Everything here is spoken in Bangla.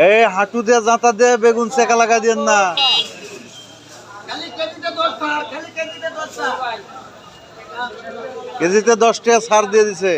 এই হাঁটু দিয়ে জাঁতা দিয়ে বেগুন চেকা লাগা দিয়েন না। কেজিতে 10 টাকা ছাড় দিয়ে দিছে।